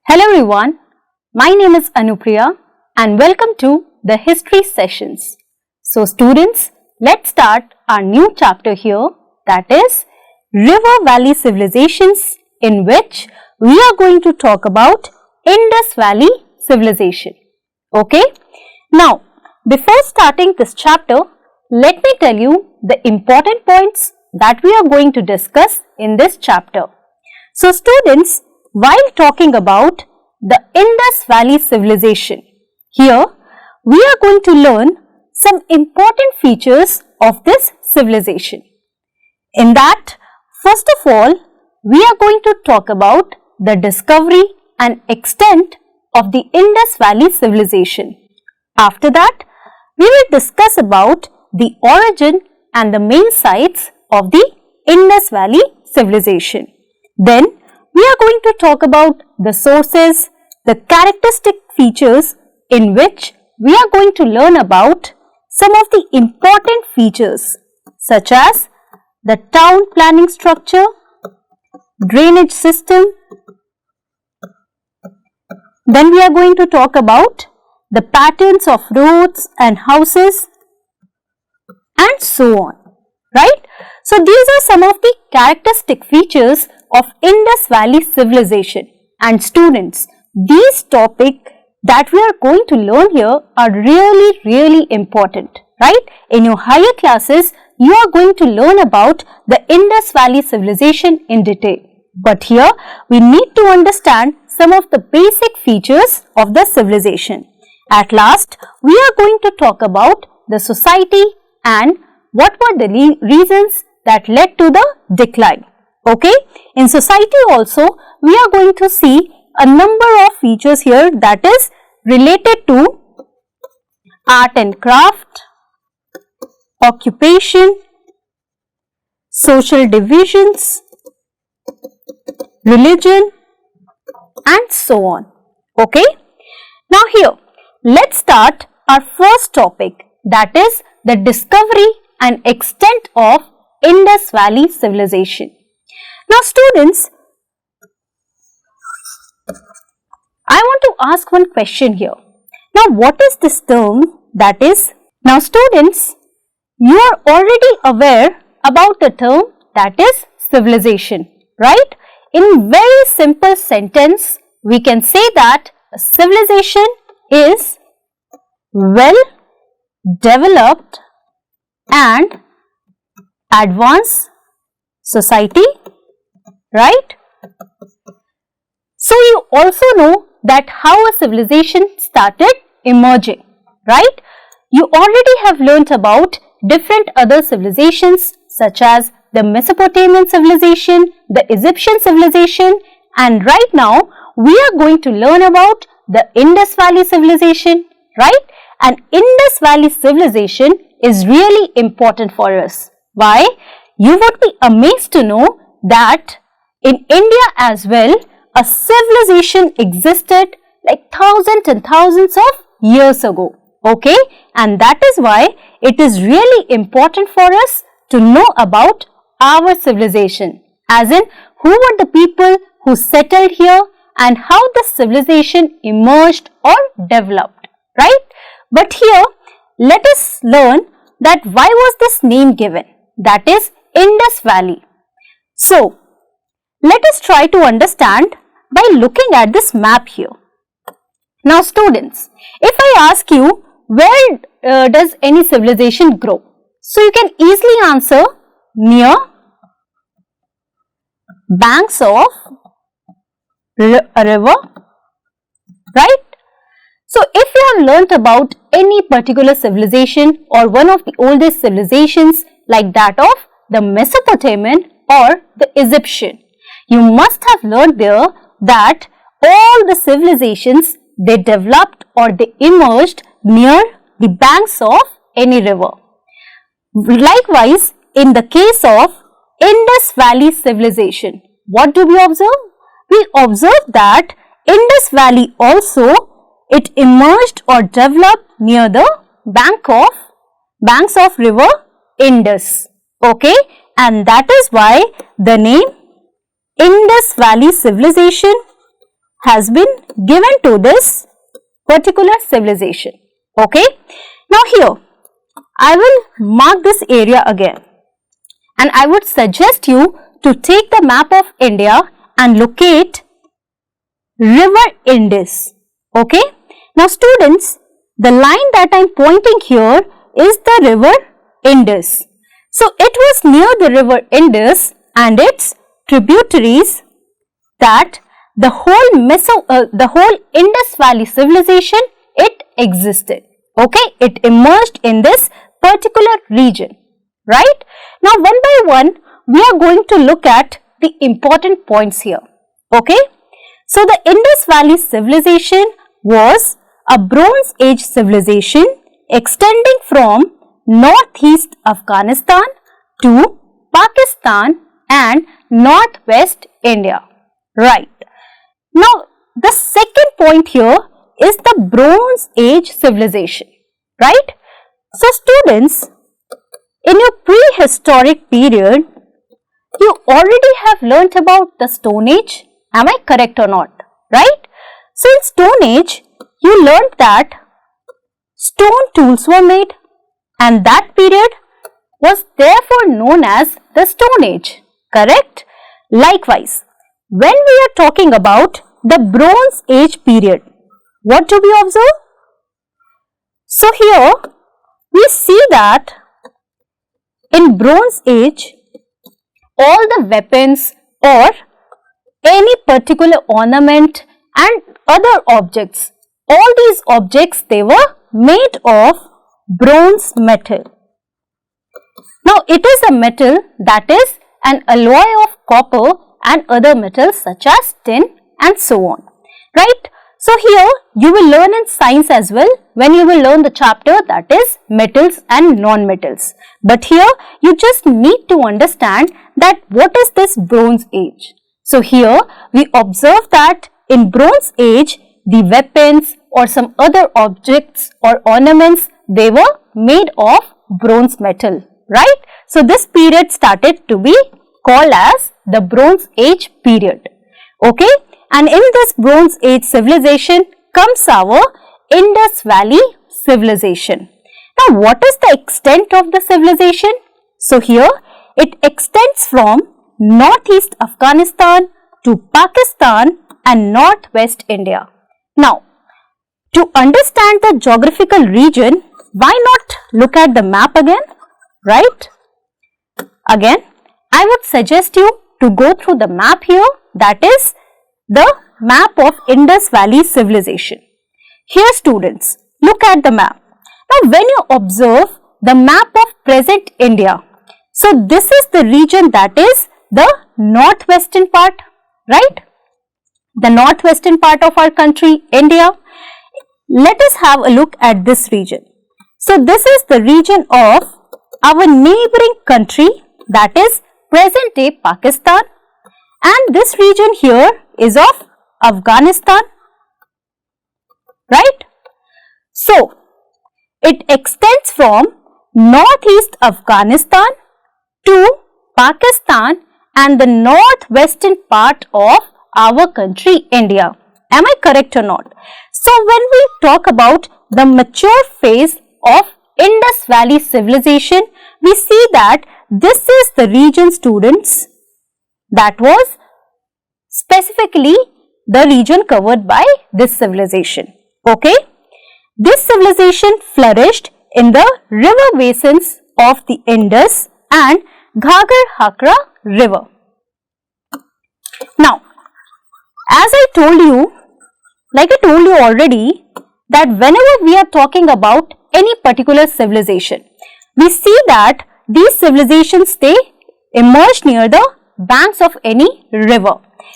Hello everyone, my name is Anupriya and welcome to the history sessions. So students, let's start our new chapter here, that is River Valley Civilizations, in which we are going to talk about Indus Valley Civilization. Okay, now before starting this chapter, let me tell you the important points that we are going to discuss in this chapter. So students, while talking about the Indus Valley Civilization, here we are going to learn some important features of this civilization. In that, first of all, we are going to talk about the discovery and extent of the Indus Valley Civilization. After that, we will discuss about the origin and the main sites of the Indus Valley Civilization. Then, we are going to talk about the sources, the characteristic features in which we are going to learn about some of the important features such as the town planning structure, drainage system. Then we are going to talk about the patterns of roads and houses and so on, right? So these are some of the characteristic features of Indus Valley Civilization, and students, these topics that we are going to learn here are really important, right? In your higher classes, you are going to learn about the Indus Valley Civilization in detail. But here, we need to understand some of the basic features of the civilization. At last, we are going to talk about the society and what were the reasons that led to the decline. Okay, in society also, we are going to see a number of features here that is related to art and craft, occupation, social divisions, religion and so on. Okay, now here let's start our first topic, that is the discovery and extent of Indus Valley Civilization. Now students, I want to ask one question here. Now what is this term that is? Now students, you are already aware about the term that is civilization, right? In very simple sentence, we can say that a civilization is well developed and advanced society, right? So you also know that how a civilization started emerging, right? You already have learnt about different other civilizations such as the Mesopotamian civilization, the Egyptian civilization, and right now we are going to learn about the Indus Valley civilization, right? And Indus Valley civilization is really important for us. Why? You would be amazed to know that in India as well, a civilization existed like thousands and thousands of years ago. Okay, and that is why it is really important for us to know about our civilization, as in who were the people who settled here and how the civilization emerged or developed, right? But here, let us learn that why was this name given, that is Indus Valley. So, let us try to understand by looking at this map here. Now students, if I ask you where does any civilization grow? So you can easily answer near banks of a river, right? So if you have learnt about any particular civilization or one of the oldest civilizations like that of the Mesopotamian or the Egyptian, you must have learned there that all the civilizations, they developed or they emerged near the banks of any river. Likewise, in the case of Indus Valley civilization, what do we observe? We observe that Indus Valley also, it emerged or developed near the banks of river Indus. Okay, and that is why the name Indus Valley civilization has been given to this particular civilization. Okay. Now here, I will mark this area again, and I would suggest you to take the map of India and locate river Indus. Okay. Now students, the line that I am pointing here is the river Indus. So it was near the river Indus and its tributaries that the whole Indus Valley civilization, it existed. Okay, it emerged in this particular region, right? Now one by one we are going to look at the important points here. Okay, so the Indus Valley civilization was a Bronze Age civilization extending from northeast Afghanistan to Pakistan and northwest India, right? Now the second point here is the Bronze Age civilization, right? So students, in your prehistoric period, you already have learnt about the Stone Age. Am I correct or not? Right? So in Stone Age, you learnt that stone tools were made, and that period was therefore known as the Stone Age. Correct? Likewise, when we are talking about the Bronze Age period, what do we observe? So here we see that in Bronze Age, all the weapons or any particular ornament and other objects, all these objects, they were made of bronze metal. Now it is a metal that is an alloy of copper and other metals such as tin and so on, right? So here you will learn in science as well when you will learn the chapter that is metals and non-metals. But here you just need to understand that what is this Bronze Age. So here we observe that in Bronze Age, the weapons or some other objects or ornaments, they were made of bronze metal, right? So this period started to be called as the Bronze Age period. Okay, and in this Bronze Age civilization comes our Indus Valley civilization. Now what is the extent of the civilization? So here it extends from northeast Afghanistan to Pakistan and northwest India. Now to understand the geographical region, why not look at the map again, right? Again, I would suggest you to go through the map here, that is the map of Indus Valley civilization. Here students, look at the map. Now when you observe the map of present India, so this is the region that is the northwestern part, right? The northwestern part of our country, India. Let us have a look at this region. So this is the region of our neighboring country, that is present day Pakistan, and this region here is of Afghanistan, right? So it extends from northeast Afghanistan to Pakistan and the northwestern part of our country, India. Am I correct or not? So when we talk about the mature phase of Indus Valley civilization, we see that this is the region, students, that was specifically the region covered by this civilization. Okay, this civilization flourished in the river basins of the Indus and Ghaggar-Hakra river. Now, as I told you, like I told you already, that whenever we are talking about any particular civilization, we see that these civilizations, they emerge near the banks of any river.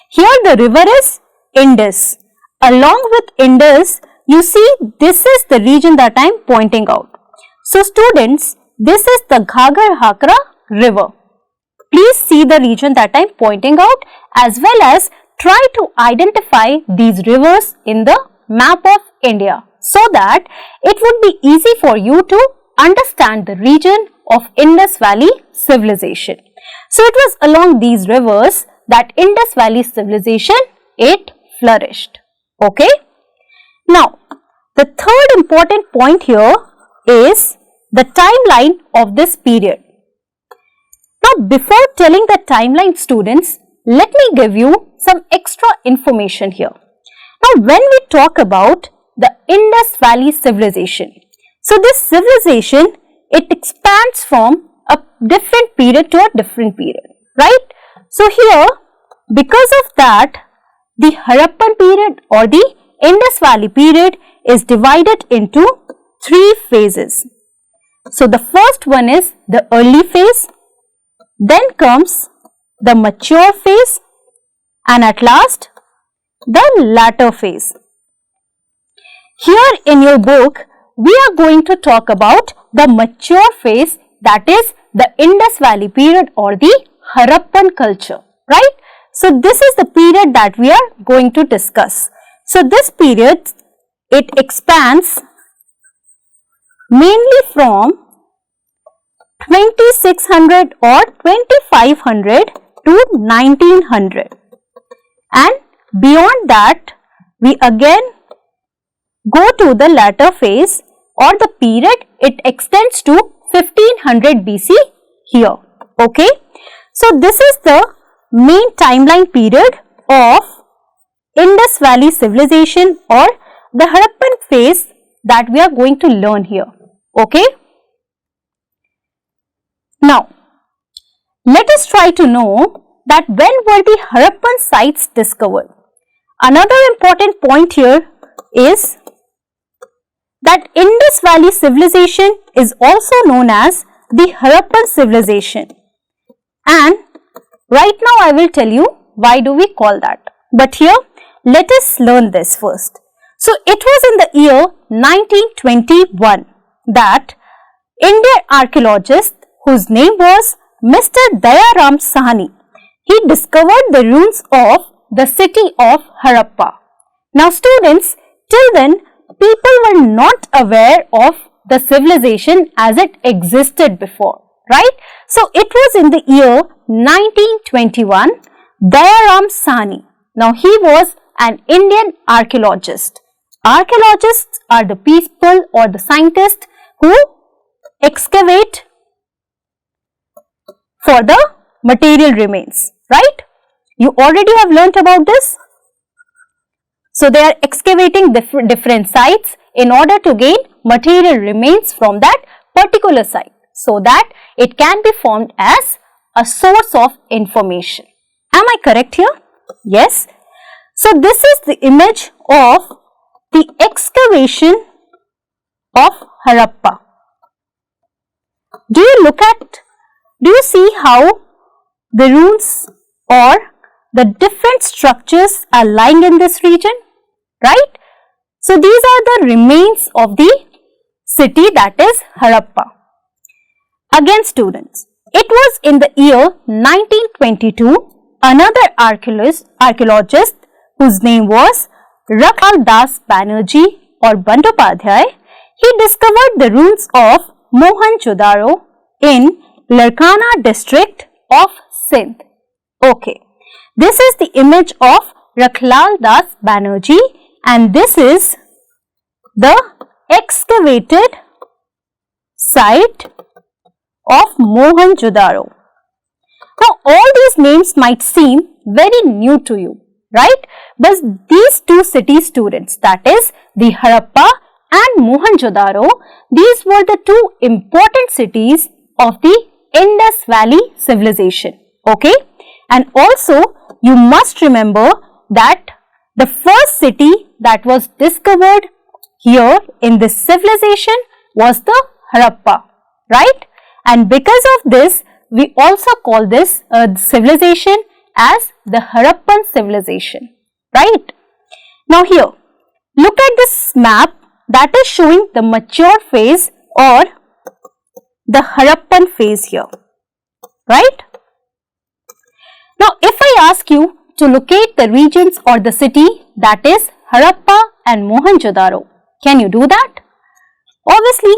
Here the river is Indus. Along with Indus, you see this is the region that I am pointing out. So students, this is the Ghaggar-Hakra river. Please see the region that I am pointing out, as well as try to identify these rivers in the map of India, so that it would be easy for you to understand the region of Indus Valley civilization. So it was along these rivers that Indus Valley civilization, it flourished. Okay. Now, the third important point here is the timeline of this period. Now, before telling the timeline, students, let me give you some extra information here. Now, when we talk about the Indus Valley civilization, so this civilization, it expands from a different period to a different period, right? So, here, because of that, the Harappan period or the Indus Valley period is divided into 3 phases. So, the first one is the early phase, then comes the mature phase, and at last the latter phase. Here in your book, we are going to talk about the mature phase, that is the Indus Valley period or the Harappan culture, right? So, this is the period that we are going to discuss. So, this period, it expands mainly from 2600 or 2500 to 1900, and beyond that we again go to the latter phase or the period, it extends to 1500 BC here. Okay. So, this is the main timeline period of Indus Valley civilization or the Harappan phase that we are going to learn here. Okay. Now, let us try to know that when were the Harappan sites discovered. Another important point here is that Indus Valley civilization is also known as the Harappan civilization, and right now I will tell you why do we call that. But here, let us learn this first. So, it was in the year 1921 that Indian archaeologist whose name was Mr. Dayaram Sahani, he discovered the ruins of the city of Harappa. Now, students, till then people were not aware of the civilization as it existed before, right? So, it was in the year 1921, Dayaram Sahani. Now, he was an Indian archaeologist. Archaeologists are the people or the scientists who excavate for the material remains, right? You already have learnt about this. So, they are excavating different sites in order to gain material remains from that particular site, so that it can be formed as a source of information. Am I correct here? Yes. So, this is the image of the excavation of Harappa. Do you see how the ruins or the different structures are lying in this region, right? So, these are the remains of the city, that is Harappa. Again, students, it was in the year 1922, another archaeologist whose name was Rakhal Das Banerjee or Bandopadhyay, he discovered the ruins of Mohenjo-daro in Larkana district of Sindh. Okay, this is the image of Rakhal Das Banerjee, and this is the excavated site of Mohenjo-daro. Now, all these names might seem very new to you, right? But these two city students, that is the Harappa and Mohenjo-daro, these were the two important cities of the Indus Valley civilization. Okay, and also you must remember that the first city that was discovered here in this civilization was the Harappa, right? And because of this, we also call this civilization as the Harappan civilization, right? Now, here, look at this map that is showing the mature phase or the Harappan phase here, right? Now, if I ask you to locate the regions or the city, that is Harappa and Mohenjo-daro, can you do that? Obviously,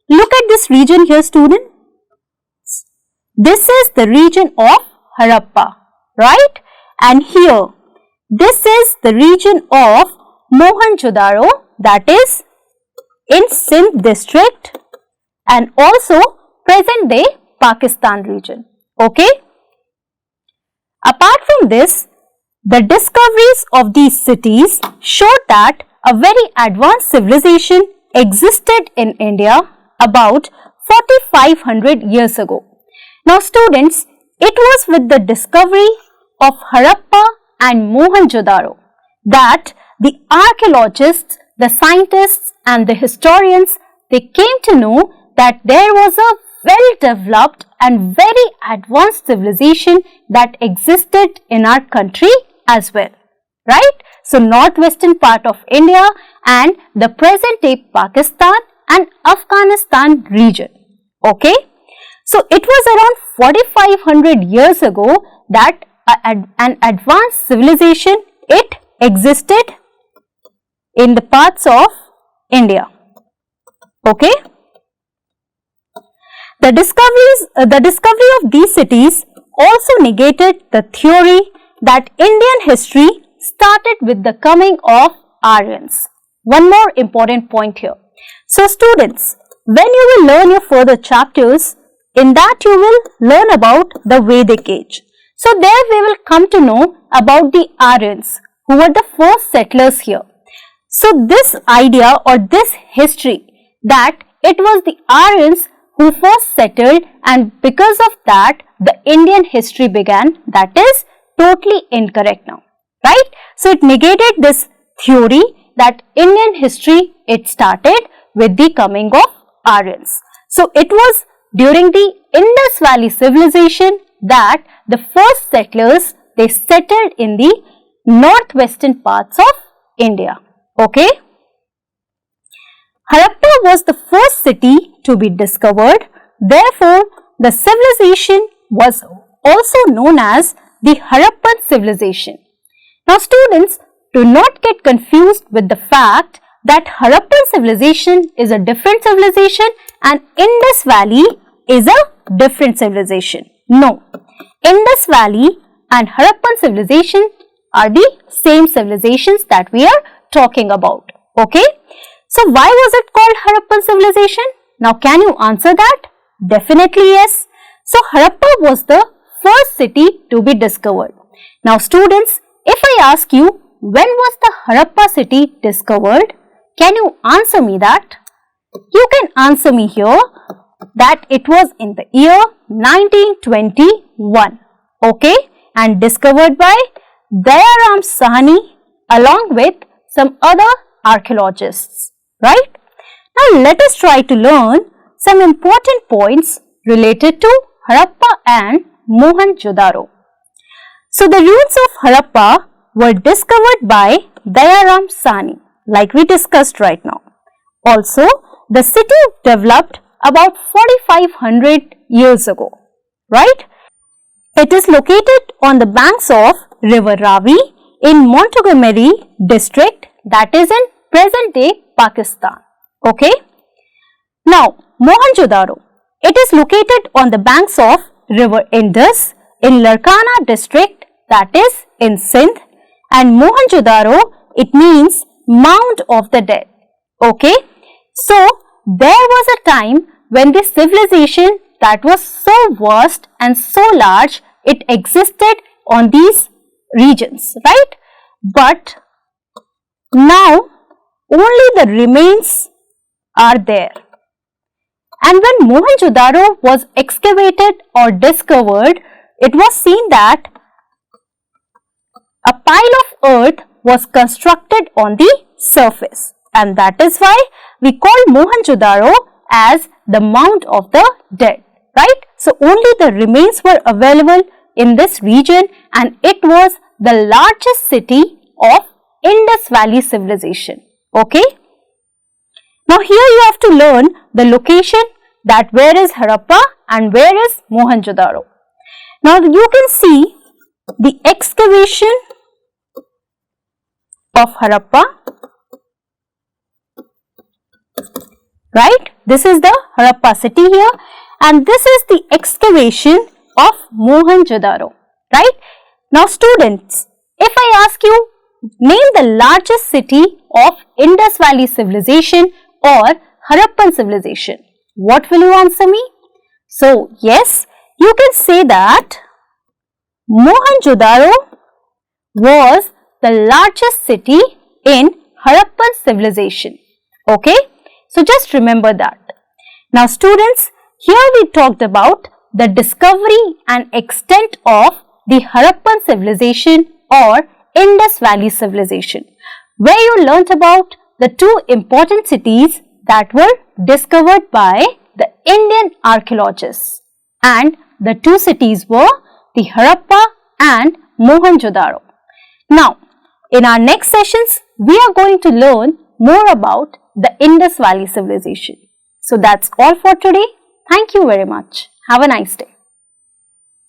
look at this region here, student. This is the region of Harappa, right? And here, This is the region of Mohenjo-daro, that is in Sindh district and also present day Pakistan region. Okay. Apart from this, the discoveries of these cities showed that a very advanced civilization existed in India about 4500 years ago. Now students, it was with the discovery of Harappa and Mohenjo-daro that the archaeologists, the scientists and the historians, they came to know that there was a well-developed and very advanced civilization that existed in our country as well, right? So, northwestern part of India and the present day Pakistan and Afghanistan region, okay? So, it was around 4500 years ago that an advanced civilization, it existed in the parts of India, okay? The discovery of these cities also negated the theory that Indian history started with the coming of Aryans. One more important point here. So students, when you will learn your further chapters, in that you will learn about the Vedic age. So there we will come to know about the Aryans, who were the first settlers here. So this idea or this history that it was the Aryans who first settled and because of that the Indian history began, that is totally incorrect now, right? So it negated this theory that Indian history, it started with the coming of Aryans. So it was during the Indus Valley civilization that the first settlers, they settled in the northwestern parts of India, okay? Harappa was the first city to be discovered, therefore the civilization was also known as the Harappan civilization. Now students, do not get confused with the fact that Harappan civilization is a different civilization and Indus Valley is a different civilization. No, Indus Valley and Harappan civilization are the same civilizations that we are talking about, okay? So why was it called Harappan civilization? Now can you answer that? Definitely yes. So Harappa was the first city to be discovered. Now students, if I ask you, when was the Harappa city discovered? Can you answer me that? You can answer me here that it was in the year 1921, okay, and discovered by Dayaram Sahani along with some other archaeologists, right? Now let us try to learn some important points related to Harappa and Mohenjo-daro. So the ruins of Harappa were discovered by Dayaram Sahani, like we discussed right now. Also, the city developed about 4500 years ago, right? It is located on the banks of river Ravi in Montgomery district, that is in present day Pakistan, okay? Now, Mohenjo-daro, it is located on the banks of river Indus in Larkana district, that is in Sindh, and Mohenjo-daro, it means mound of the dead, okay? So, there was a time when this civilization that was so vast and so large, it existed on these regions, right? But now only the remains are there. And when Mohenjo-daro was excavated or discovered, it was seen that a pile of earth was constructed on the surface, and that is why we call Mohenjo-daro as the mound of the dead, right? So only the remains were available in this region and it was the largest city of Indus Valley civilization, okay? Now here you have to learn the location, that where is Harappa and where is Mohenjo-daro. Now you can see the excavation of Harappa, right? This is the Harappa city here and this is the excavation of Mohenjo-daro, right? Now students, If I ask you, name the largest city of Indus Valley civilization or Harappan civilization, what will you answer me? So, yes, you can say that Mohenjo-daro was the largest city in Harappan civilization. Okay, so just remember that. Now students, here we talked about the discovery and extent of the Harappan civilization or Indus Valley civilization, where you learnt about the two important cities that were discovered by the Indian archaeologists, and the two cities were the Harappa and Mohenjo-daro. Now, in our next sessions, we are going to learn more about the Indus Valley civilization. So that's all for today. Thank you very much. Have a nice day.